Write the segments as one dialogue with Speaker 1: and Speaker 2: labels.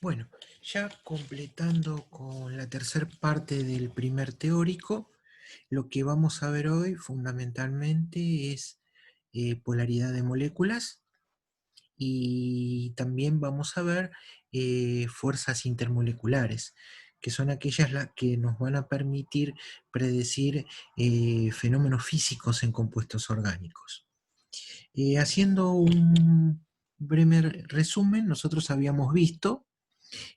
Speaker 1: Bueno, ya completando con la tercera parte del primer teórico, lo que vamos a ver hoy fundamentalmente es polaridad de moléculas y también vamos a ver fuerzas intermoleculares, que son aquellas las que nos van a permitir predecir fenómenos físicos en compuestos orgánicos. Haciendo un breve resumen, nosotros habíamos visto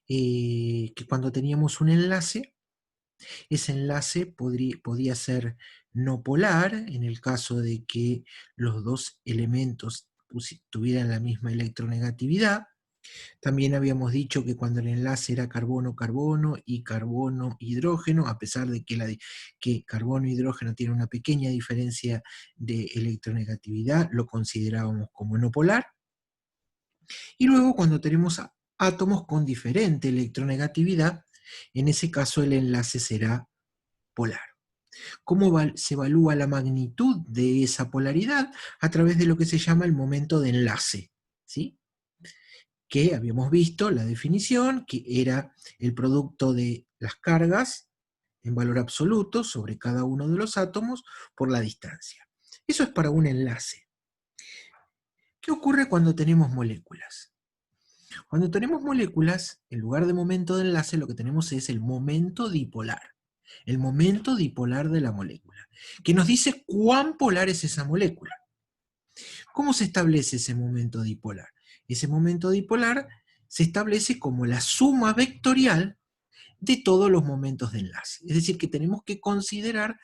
Speaker 1: que cuando teníamos un enlace, ese enlace podía ser no polar, en el caso de que los dos elementos tuvieran la misma electronegatividad. También habíamos dicho que cuando el enlace era carbono-carbono y carbono-hidrógeno, a pesar de que carbono-hidrógeno tiene una pequeña diferencia de electronegatividad, lo considerábamos como no polar. Y luego cuando tenemos átomos con diferente electronegatividad, en ese caso el enlace será polar. ¿Cómo se evalúa la magnitud de esa polaridad? A través de lo que se llama el momento de enlace, ¿sí? Que habíamos visto la definición, que era el producto de las cargas en valor absoluto sobre cada uno de los átomos por la distancia. Eso es para un enlace. ¿Qué ocurre cuando tenemos moléculas? Cuando tenemos moléculas, en lugar de momento de enlace, lo que tenemos es el momento dipolar. El momento dipolar de la molécula, que nos dice cuán polar es esa molécula. ¿Cómo se establece ese momento dipolar? Ese momento dipolar se establece como la suma vectorial de todos los momentos de enlace. Es decir, que tenemos que considerar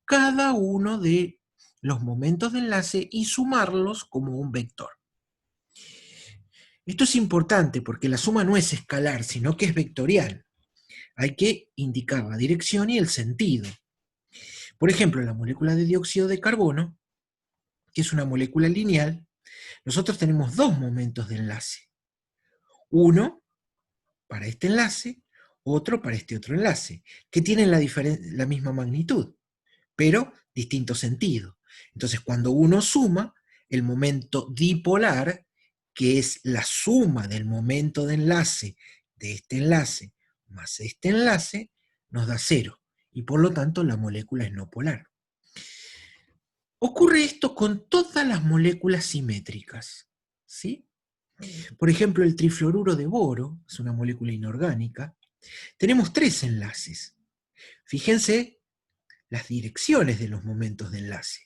Speaker 1: cada uno de los momentos de enlace y sumarlos como un vector. Esto es importante porque la suma no es escalar, sino que es vectorial. Hay que indicar la dirección y el sentido. Por ejemplo, la molécula de dióxido de carbono, que es una molécula lineal, nosotros tenemos dos momentos de enlace. Uno para este enlace, otro para este otro enlace, que tienen la misma magnitud, pero distinto sentido. Entonces, cuando uno suma, el momento dipolar, que es la suma del momento de enlace de este enlace más este enlace, nos da cero, y por lo tanto la molécula es no polar. Ocurre esto con todas las moléculas simétricas, ¿sí? Por ejemplo, el trifluoruro de boro es una molécula inorgánica. Tenemos tres enlaces. Fíjense las direcciones de los momentos de enlace.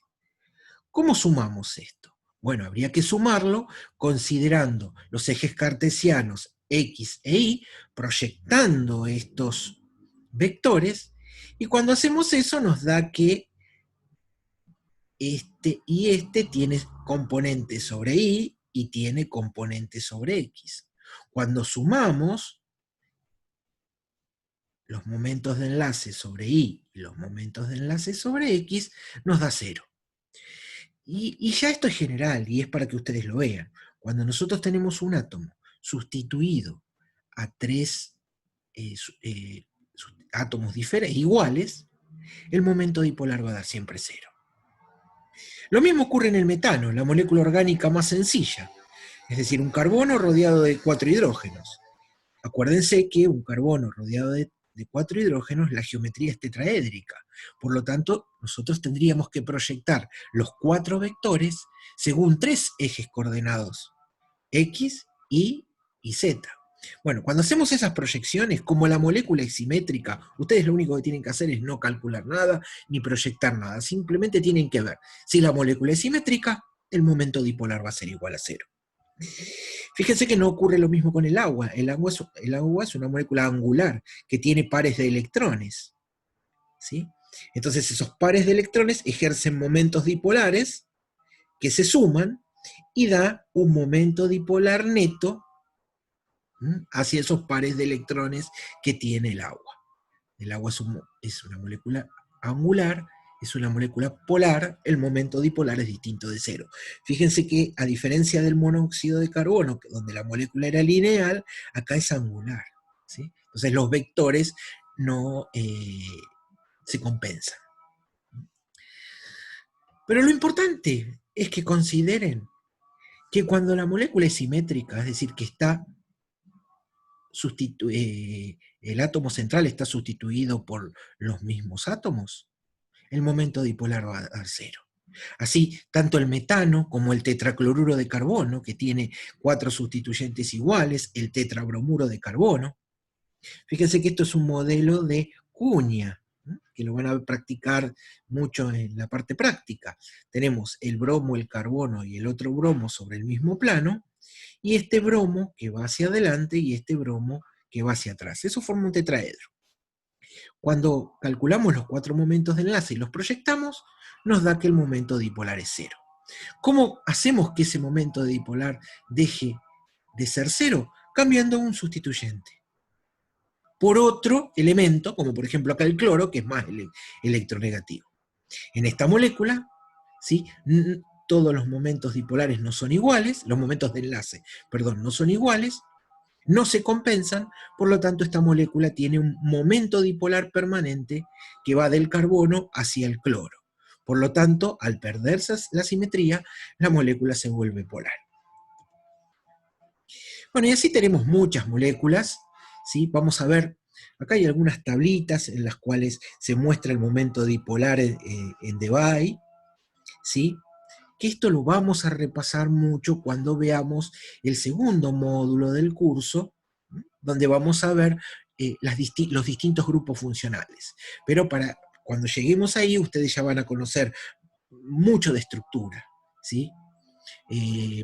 Speaker 1: ¿Cómo sumamos esto? Bueno, habría que sumarlo considerando los ejes cartesianos X e Y, proyectando estos vectores, y cuando hacemos eso nos da que este y este tiene componente sobre Y y tiene componente sobre X. Cuando sumamos los momentos de enlace sobre Y y los momentos de enlace sobre X, nos da cero. Y ya esto es general, y es para que ustedes lo vean. Cuando nosotros tenemos un átomo sustituido a tres átomos iguales, el momento dipolar va a dar siempre cero. Lo mismo ocurre en el metano, la molécula orgánica más sencilla, es decir, un carbono rodeado de 4 hidrógenos. Acuérdense que un carbono rodeado de 4 hidrógenos, la geometría es tetraédrica. Por lo tanto, nosotros tendríamos que proyectar los 4 vectores según 3 ejes coordenados, X, Y y Z. Bueno, cuando hacemos esas proyecciones, como la molécula es simétrica, ustedes lo único que tienen que hacer es no calcular nada, ni proyectar nada, simplemente tienen que ver si la molécula es simétrica, el momento dipolar va a ser igual a cero. Fíjense que no ocurre lo mismo con el agua. El agua es una molécula angular que tiene pares de electrones, ¿sí? Entonces esos pares de electrones ejercen momentos dipolares que se suman y da un momento dipolar neto hacia esos pares de electrones que tiene el agua. El agua es una molécula angular, es una molécula polar, el momento dipolar es distinto de cero. Fíjense que a diferencia del monóxido de carbono, donde la molécula era lineal, acá es angular, ¿sí? Entonces los vectores no se compensan. Pero lo importante es que consideren que cuando la molécula es simétrica, es decir, que está el átomo central está sustituido por los mismos átomos, el momento dipolar va a dar cero. Así, tanto el metano como el tetracloruro de carbono, que tiene 4 sustituyentes iguales, el tetrabromuro de carbono. Fíjense que esto es un modelo de cuña, que lo van a practicar mucho en la parte práctica. Tenemos el bromo, el carbono y el otro bromo sobre el mismo plano, y este bromo que va hacia adelante y este bromo que va hacia atrás. Eso forma un tetraedro. Cuando calculamos los 4 momentos de enlace y los proyectamos, nos da que el momento dipolar es cero. ¿Cómo hacemos que ese momento dipolar deje de ser cero? Cambiando un sustituyente por otro elemento, como por ejemplo acá el cloro, que es más electronegativo. En esta molécula, ¿sí?, todos los momentos dipolares no son iguales, los momentos de enlace, perdón, no son iguales, no se compensan, por lo tanto esta molécula tiene un momento dipolar permanente que va del carbono hacia el cloro. Por lo tanto, al perderse la simetría, la molécula se vuelve polar. Bueno, y así tenemos muchas moléculas, ¿sí? Vamos a ver, acá hay algunas tablitas en las cuales se muestra el momento dipolar en Debye, ¿sí? Que esto lo vamos a repasar mucho cuando veamos el segundo módulo del curso, donde vamos a ver los distintos grupos funcionales. Pero para cuando lleguemos ahí, ustedes ya van a conocer mucho de estructura, ¿sí?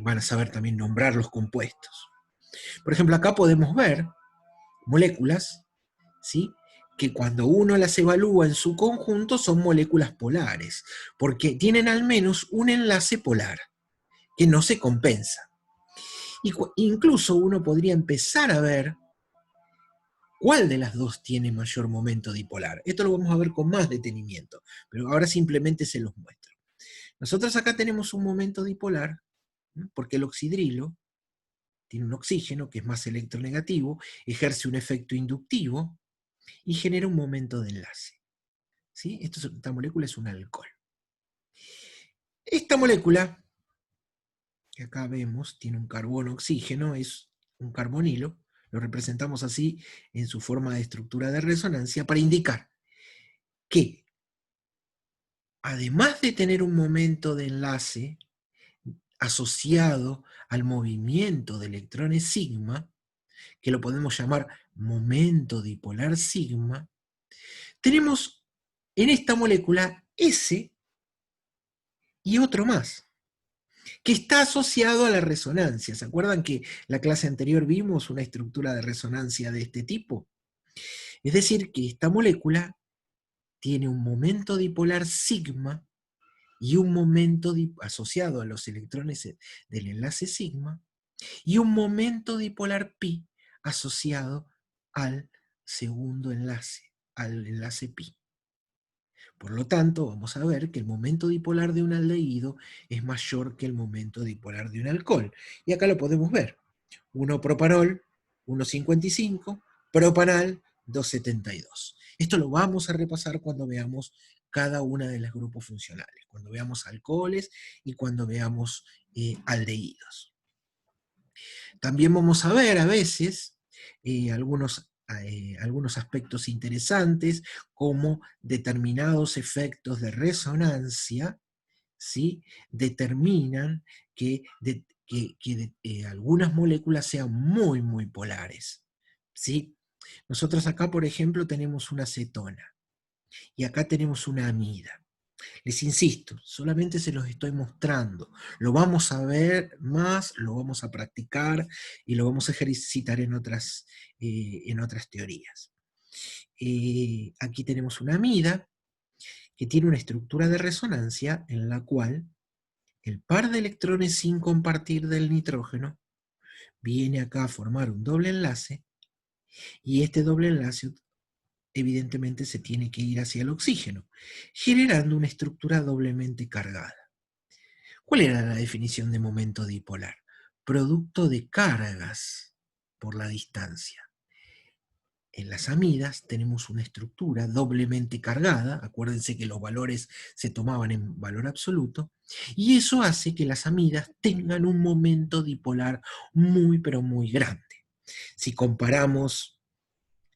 Speaker 1: Van a saber también nombrar los compuestos. Por ejemplo, acá podemos ver moléculas, ¿sí?, que cuando uno las evalúa en su conjunto son moléculas polares, porque tienen al menos un enlace polar, que no se compensa. Incluso uno podría empezar a ver cuál de las dos tiene mayor momento dipolar. Esto lo vamos a ver con más detenimiento, pero ahora simplemente se los muestro. Nosotros acá tenemos un momento dipolar, porque el oxidrilo tiene un oxígeno que es más electronegativo, ejerce un efecto inductivo y genera un momento de enlace. ¿Sí? Esta molécula es un alcohol. Esta molécula, que acá vemos, tiene un carbono-oxígeno, es un carbonilo, lo representamos así en su forma de estructura de resonancia para indicar que, además de tener un momento de enlace asociado al movimiento de electrones sigma, que lo podemos llamar momento dipolar sigma, tenemos en esta molécula S y otro más, que está asociado a la resonancia. ¿Se acuerdan que la clase anterior vimos una estructura de resonancia de este tipo? Es decir, que esta molécula tiene un momento dipolar sigma y un momento asociado a los electrones del enlace sigma, y un momento dipolar pi asociado al segundo enlace, al enlace pi. Por lo tanto, vamos a ver que el momento dipolar de un aldehído es mayor que el momento dipolar de un alcohol. Y acá lo podemos ver. 1-propanol, 1,55, propanal, 2,72. Esto lo vamos a repasar cuando veamos cada una de los grupos funcionales, cuando veamos alcoholes y cuando veamos aldehídos. También vamos a ver a veces algunos aspectos interesantes, como determinados efectos de resonancia, ¿sí?, determinan que algunas moléculas sean muy, muy polares, ¿sí? Nosotros acá, por ejemplo, tenemos una cetona, y acá tenemos una amida. Les insisto, solamente se los estoy mostrando. Lo vamos a ver más, lo vamos a practicar y lo vamos a ejercitar en otras teorías. Aquí tenemos una amida que tiene una estructura de resonancia en la cual el par de electrones sin compartir del nitrógeno viene acá a formar un doble enlace, y este doble enlace evidentemente se tiene que ir hacia el oxígeno, generando una estructura doblemente cargada. ¿Cuál era la definición de momento dipolar? Producto de cargas por la distancia. En las amidas tenemos una estructura doblemente cargada, acuérdense que los valores se tomaban en valor absoluto, y eso hace que las amidas tengan un momento dipolar muy pero muy grande. Si comparamos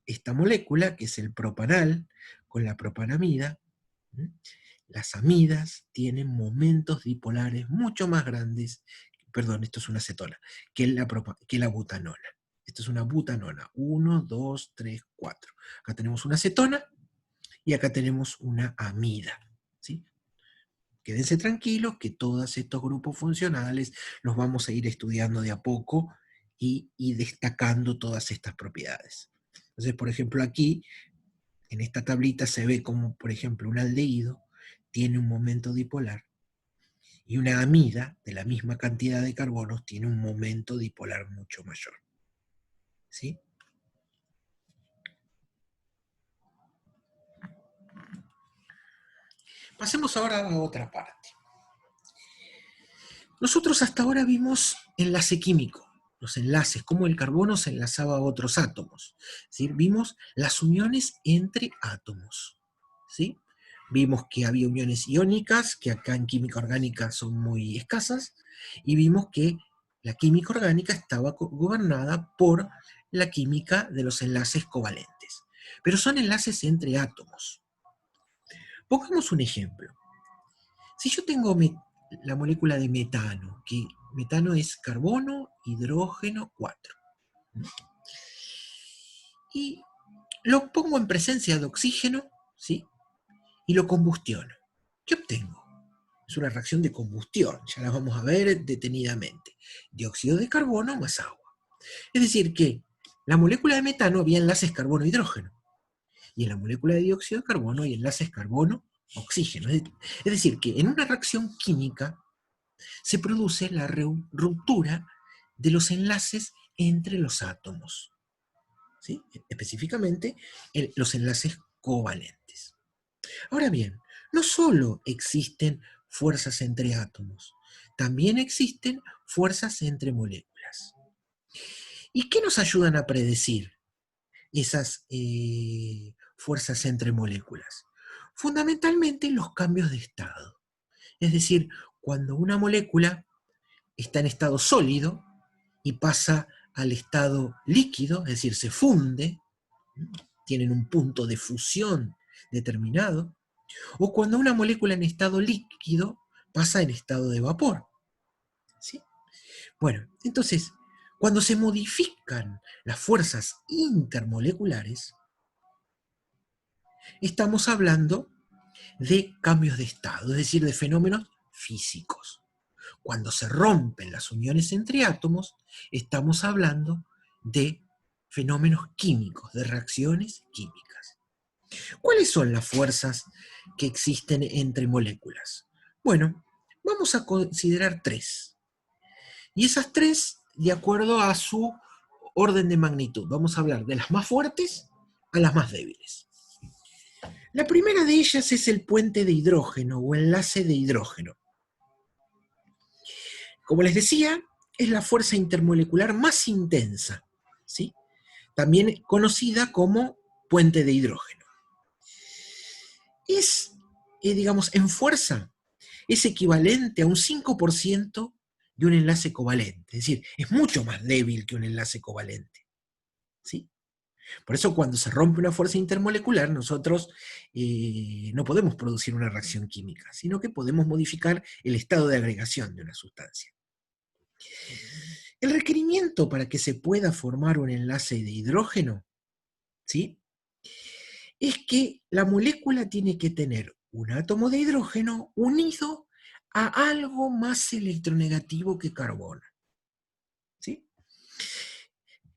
Speaker 1: esta molécula, que es el propanal, con la propanamida, ¿m? Las amidas tienen momentos dipolares mucho más grandes, perdón, esto es una acetona, que la butanona. Esto es una butanona, 1, 2, 3, 4. Acá tenemos una acetona y acá tenemos una amida, ¿sí? Quédense tranquilos que todos estos grupos funcionales los vamos a ir estudiando de a poco y destacando todas estas propiedades. Entonces, por ejemplo, aquí, en esta tablita se ve como, por ejemplo, un aldehído tiene un momento dipolar y una amida de la misma cantidad de carbonos tiene un momento dipolar mucho mayor. ¿Sí? Pasemos ahora a otra parte. Nosotros hasta ahora vimos enlace químico, los enlaces, cómo el carbono se enlazaba a otros átomos. ¿Sí? Vimos las uniones entre átomos. ¿Sí? Vimos que había uniones iónicas, que acá en química orgánica son muy escasas, y vimos que la química orgánica estaba gobernada por la química de los enlaces covalentes. Pero son enlaces entre átomos. Pongamos un ejemplo. Si yo tengo la molécula de metano, que metano es carbono, hidrógeno, 4, y lo pongo en presencia de oxígeno, ¿sí? Y lo combustiono, ¿qué obtengo? Es una reacción de combustión, ya la vamos a ver detenidamente. Dióxido de carbono más agua. Es decir, que la molécula de metano había enlaces carbono-hidrógeno, y en la molécula de dióxido de carbono hay enlaces carbono-oxígeno. Es decir, que en una reacción química se produce la ruptura de los enlaces entre los átomos, ¿sí? Específicamente los enlaces covalentes. Ahora bien, no solo existen fuerzas entre átomos, también existen fuerzas entre moléculas. ¿Y qué nos ayudan a predecir esas fuerzas entre moléculas? Fundamentalmente los cambios de estado. Es decir, cuando una molécula está en estado sólido y pasa al estado líquido, es decir, se funde, tienen un punto de fusión determinado, o cuando una molécula en estado líquido pasa en estado de vapor. ¿Sí? Bueno, entonces, cuando se modifican las fuerzas intermoleculares, estamos hablando de cambios de estado, es decir, de fenómenos físicos. Cuando se rompen las uniones entre átomos, estamos hablando de fenómenos químicos, de reacciones químicas. ¿Cuáles son las fuerzas que existen entre moléculas? Bueno, vamos a considerar tres. Y esas tres, de acuerdo a su orden de magnitud. Vamos a hablar de las más fuertes a las más débiles. La primera de ellas es el puente de hidrógeno o enlace de hidrógeno. Como les decía, es la fuerza intermolecular más intensa, ¿sí? También conocida como puente de hidrógeno. Es, digamos, en fuerza, es equivalente a un 5% de un enlace covalente, es decir, es mucho más débil que un enlace covalente, ¿sí? Por eso cuando se rompe una fuerza intermolecular, nosotros no podemos producir una reacción química, sino que podemos modificar el estado de agregación de una sustancia. El requerimiento para que se pueda formar un enlace de hidrógeno, ¿sí?, es que la molécula tiene que tener un átomo de hidrógeno unido a algo más electronegativo que carbono. ¿Sí?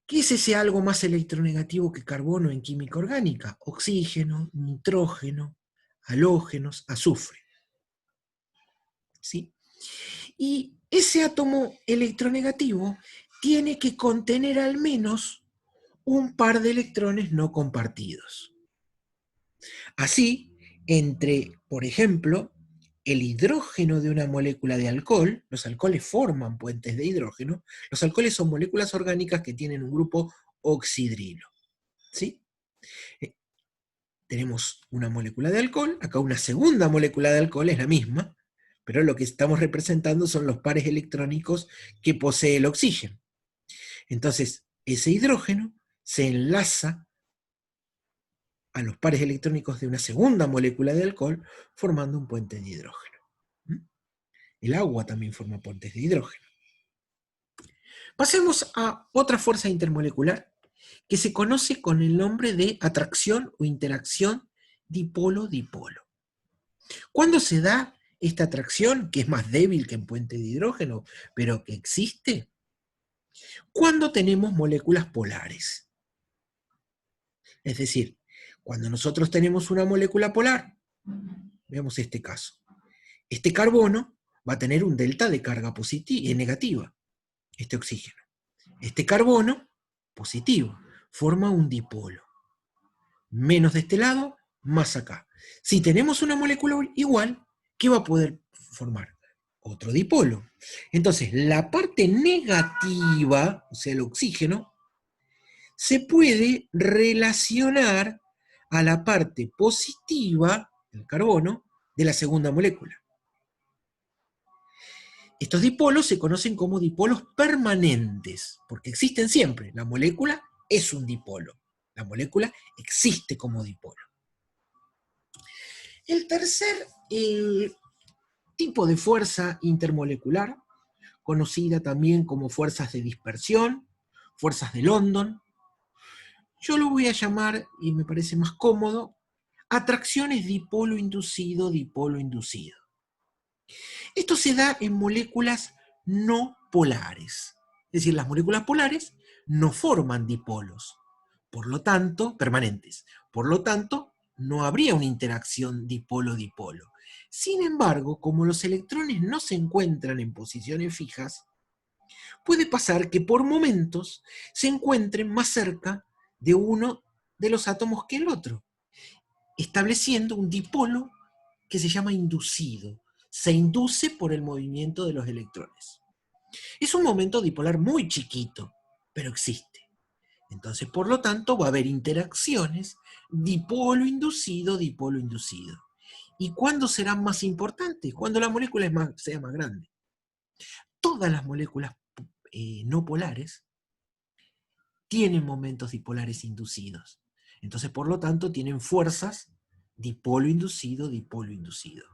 Speaker 1: ¿Qué es ese algo más electronegativo que carbono en química orgánica? Oxígeno, nitrógeno, halógenos, azufre. ¿Sí? Y ese átomo electronegativo tiene que contener al menos un par de electrones no compartidos. Así, entre, por ejemplo, el hidrógeno de una molécula de alcohol, los alcoholes forman puentes de hidrógeno, los alcoholes son moléculas orgánicas que tienen un grupo oxidrilo. ¿Sí? Tenemos una molécula de alcohol, acá una segunda molécula de alcohol es la misma, pero lo que estamos representando son los pares electrónicos que posee el oxígeno. Entonces, ese hidrógeno se enlaza a los pares electrónicos de una segunda molécula de alcohol, formando un puente de hidrógeno. ¿Mm? El agua también forma puentes de hidrógeno. Pasemos a otra fuerza intermolecular que se conoce con el nombre de atracción o interacción dipolo-dipolo. ¿Cuándo se da esta atracción, que es más débil que en puente de hidrógeno, pero que existe? Cuando tenemos moléculas polares. Es decir, cuando nosotros tenemos una molécula polar, veamos este caso. Este carbono va a tener un delta de carga positiva, negativa, este oxígeno. Este carbono, positivo, forma un dipolo. Menos de este lado, más acá. Si tenemos una molécula igual, ¿qué va a poder formar? Otro dipolo. Entonces, la parte negativa, o sea, el oxígeno, se puede relacionar a la parte positiva, el carbono, de la segunda molécula. Estos dipolos se conocen como dipolos permanentes, porque existen siempre. La molécula es un dipolo. La molécula existe como dipolo. El tercer tipo de fuerza intermolecular, conocida también como fuerzas de dispersión, fuerzas de London, yo lo voy a llamar, y me parece más cómodo, atracciones dipolo inducido. Esto se da en moléculas no polares. Es decir, las moléculas polares no forman dipolos, por lo tanto, permanentes. Por lo tanto, no habría una interacción dipolo-dipolo. Sin embargo, como los electrones no se encuentran en posiciones fijas, puede pasar que por momentos se encuentren más cerca de uno de los átomos que el otro, estableciendo un dipolo que se llama inducido. Se induce por el movimiento de los electrones. Es un momento dipolar muy chiquito, pero existe. Entonces, por lo tanto, va a haber interacciones dipolo inducido. ¿Y cuándo serán más importantes? Cuando la molécula sea más grande. Todas las moléculas no polares tienen momentos dipolares inducidos. Entonces, por lo tanto, tienen fuerzas dipolo inducido.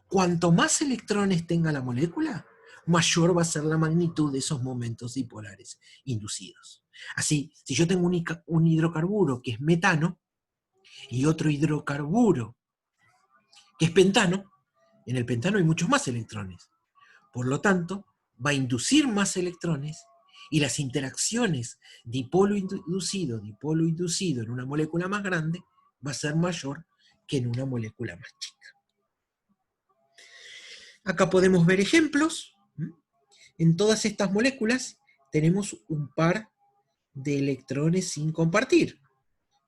Speaker 1: Cuanto más electrones tenga la molécula, mayor va a ser la magnitud de esos momentos dipolares inducidos. Así, si yo tengo un hidrocarburo que es metano y otro hidrocarburo que es pentano, en el pentano hay muchos más electrones. Por lo tanto, va a inducir más electrones y las interacciones dipolo inducido en una molécula más grande va a ser mayor que en una molécula más chica. Acá podemos ver ejemplos. En todas estas moléculas tenemos un par de electrones sin compartir,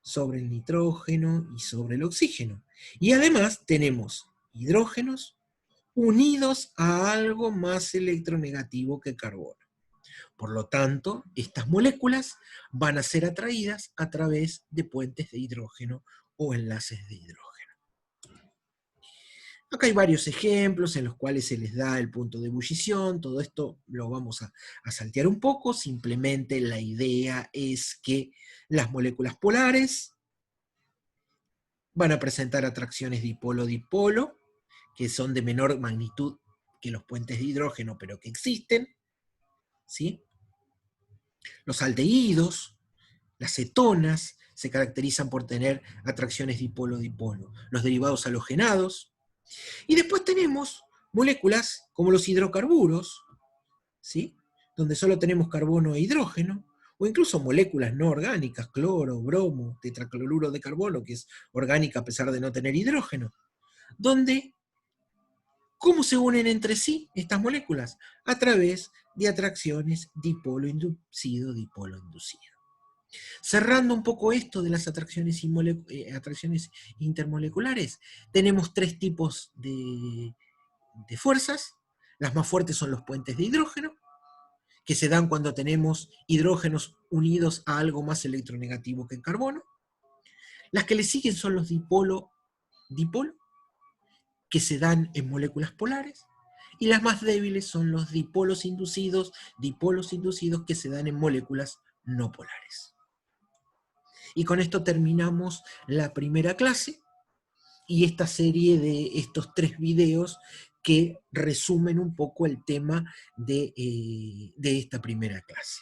Speaker 1: sobre el nitrógeno y sobre el oxígeno. Y además tenemos hidrógenos unidos a algo más electronegativo que carbono. Por lo tanto, estas moléculas van a ser atraídas a través de puentes de hidrógeno o enlaces de hidrógeno. Acá hay varios ejemplos en los cuales se les da el punto de ebullición. Todo esto lo vamos a saltear un poco. Simplemente la idea es que las moléculas polares van a presentar atracciones dipolo-dipolo, que son de menor magnitud que los puentes de hidrógeno, pero que existen, ¿sí? Los aldehídos, las cetonas, se caracterizan por tener atracciones dipolo-dipolo. Los derivados halogenados. Y después tenemos moléculas como los hidrocarburos, ¿sí? Donde solo tenemos carbono e hidrógeno, o incluso moléculas no orgánicas, cloro, bromo, tetracloruro de carbono, que es orgánica a pesar de no tener hidrógeno, donde, ¿cómo se unen entre sí estas moléculas? A través de atracciones dipolo inducido. Cerrando un poco esto de las atracciones intermoleculares, tenemos tres tipos de fuerzas. Las más fuertes son los puentes de hidrógeno, que se dan cuando tenemos hidrógenos unidos a algo más electronegativo que el carbono. Las que le siguen son los dipolo-dipolo, que se dan en moléculas polares. Y las más débiles son los dipolos inducidos, que se dan en moléculas no polares. Y con esto terminamos la primera clase y esta serie de estos 3 videos que resumen un poco el tema de esta primera clase.